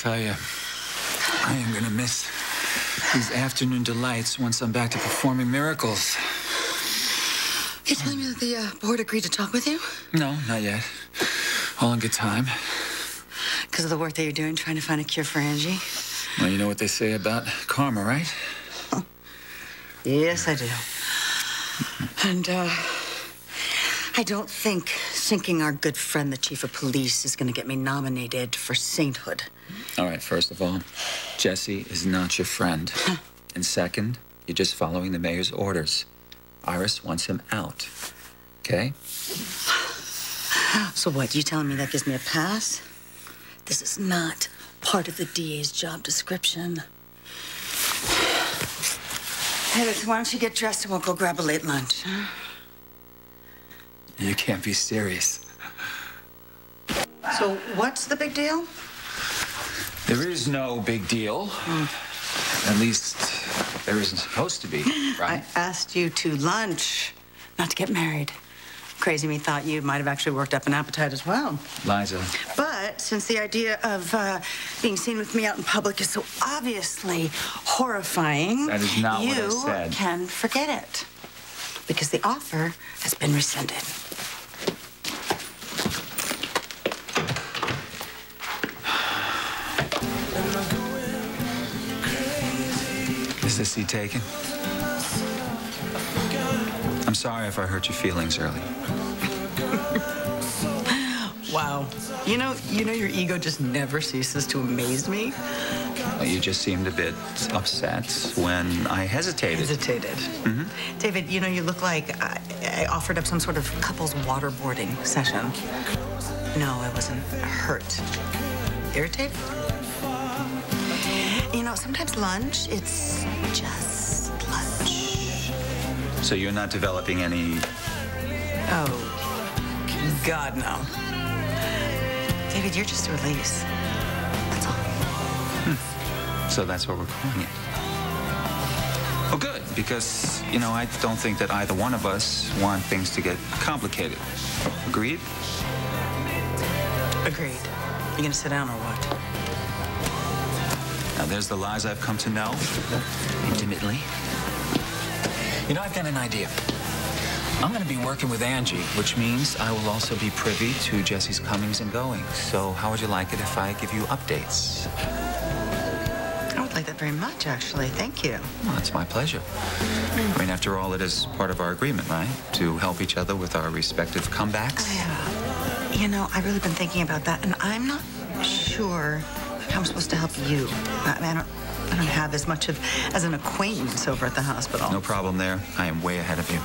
tell you, I am gonna miss these afternoon delights once I'm back to performing miracles. You telling me that the board agreed to talk with you? No, not yet. All in good time. Because of the work that you're doing trying to find a cure for Angie? Well, you know what they say about karma, right? Oh. Yes, I do. And, I don't think sinking our good friend, the chief of police, is going to get me nominated for sainthood. All right, first of all, Jesse is not your friend. And second, you're just following the mayor's orders. Iris wants him out. Okay? So what, you telling me that gives me a pass? This is not part of the DA's job description. Hey, listen, why don't you get dressed and we'll go grab a late lunch, huh? You can't be serious. So what's the big deal? There is no big deal. At least there isn't supposed to be, right? I asked you to lunch, not to get married. Crazy me thought you might have actually worked up an appetite as well. Liza. But since the idea of being seen with me out in public is so obviously horrifying, That is not what I said. You can forget it. Because the offer has been rescinded. Is this seat taken? I'm sorry if I hurt your feelings early. Wow. You know your ego just never ceases to amaze me. Well, you just seemed a bit upset when I hesitated. Mm-hmm. David, you look like I offered up some sort of couples waterboarding session. No, I wasn't hurt. Irritated? Sometimes lunch, it's just lunch. So you're not developing any... Oh, God, no. David, you're just a release. That's all. So that's what we're calling it. Oh, good, because, I don't think that either one of us want things to get complicated. Agreed? Agreed. You gonna sit down or what? Now, there's the lies I've come to know intimately. I've got an idea. I'm going to be working with Angie, which means I will also be privy to Jesse's comings and goings. So how would you like it if I give you updates? I would like that very much, actually. Thank you. Well, it's my pleasure. I mean, after all, it is part of our agreement, right? To help each other with our respective comebacks. I've really been thinking about that, and I'm not sure how I'm supposed to help you. I don't have as much as an acquaintance over at the hospital. No problem there. I am way ahead of you.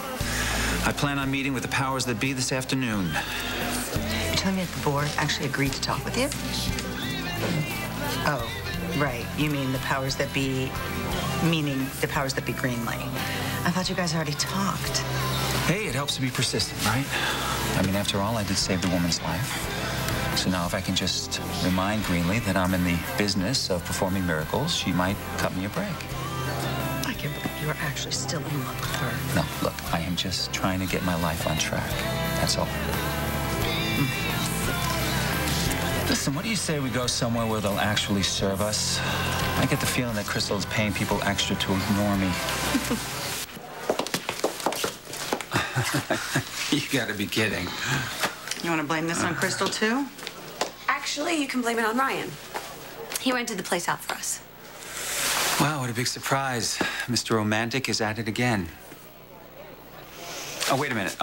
I plan on meeting with the powers that be this afternoon. You're telling me that the board actually agreed to talk with you? Oh, right. You mean the powers that be, meaning the powers that be Greenlee. I thought you guys already talked. Hey, it helps to be persistent, right? I mean, after all, I did save the woman's life. So now if I can just remind Greenlee that I'm in the business of performing miracles, she might cut me a break. I can't believe you are actually still in love with her. No, look, I am just trying to get my life on track. That's all. Listen, what do you say we go somewhere where they'll actually serve us? I get the feeling that Crystal is paying people extra to ignore me. You gotta be kidding. You want to blame this on Crystal, too? Actually, you can blame it on Ryan. He rented the place out for us. Wow, what a big surprise. Mr. Romantic is at it again. Oh, wait a minute.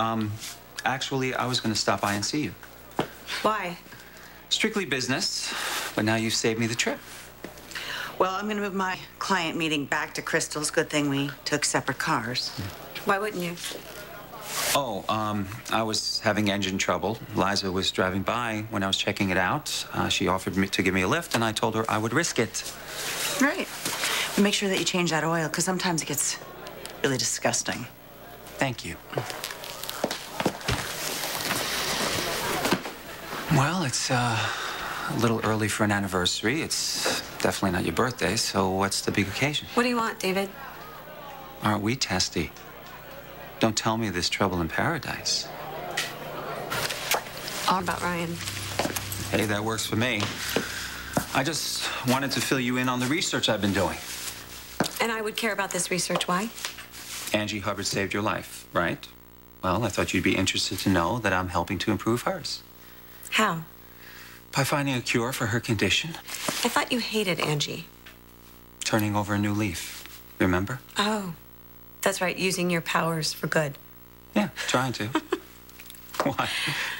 Actually, I was going to stop by and see you. Why? Strictly business, but now you've saved me the trip. Well, I'm going to move my client meeting back to Crystal's. Good thing we took separate cars. Why wouldn't you? Oh, I was having engine trouble. Liza was driving by when I was checking it out. She offered to give me a lift, and I told her I would risk it. Right. But make sure that you change that oil, because sometimes it gets really disgusting. Thank you. Well, it's a little early for an anniversary. It's definitely not your birthday, so what's the big occasion? What do you want, David? Aren't we testy? Don't tell me there's trouble in paradise. All about Ryan. Hey, that works for me. I just wanted to fill you in on the research I've been doing. And I would care about this research. Why? Angie Hubbard saved your life, right? Well, I thought you'd be interested to know that I'm helping to improve hers. How? By finding a cure for her condition. I thought you hated Angie. Turning over a new leaf, remember? Oh, that's right, using your powers for good. Yeah, trying to. Why?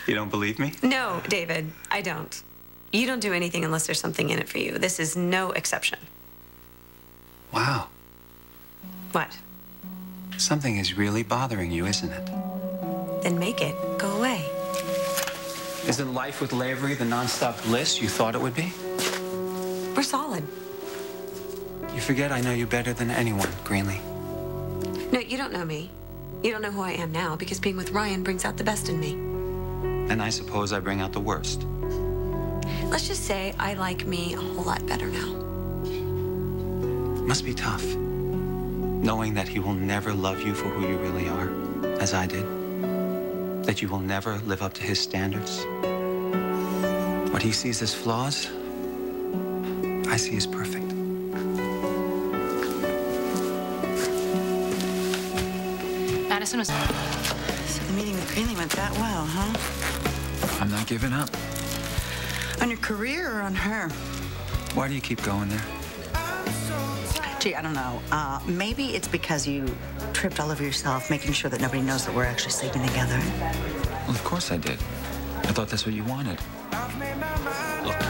You don't believe me? No, David, I don't. You don't do anything unless there's something in it for you. This is no exception. Wow. What? Something is really bothering you, isn't it? Then make it go away. Isn't life with Lavery the nonstop bliss you thought it would be? We're solid. You forget I know you better than anyone, Greenlee. No, you don't know me. You don't know who I am now because being with Ryan brings out the best in me. And I suppose I bring out the worst. Let's just say I like me a whole lot better now. It must be tough, knowing that he will never love you for who you really are, as I did. That you will never live up to his standards. What he sees as flaws, I see as perfect. Madison was... So the meeting with Greenlee went that well, huh? I'm not giving up. On your career or on her? Why do you keep going there? Gee, I don't know. Maybe it's because you tripped all over yourself, making sure that nobody knows that we're actually sleeping together. Well, of course I did. I thought that's what you wanted. Look,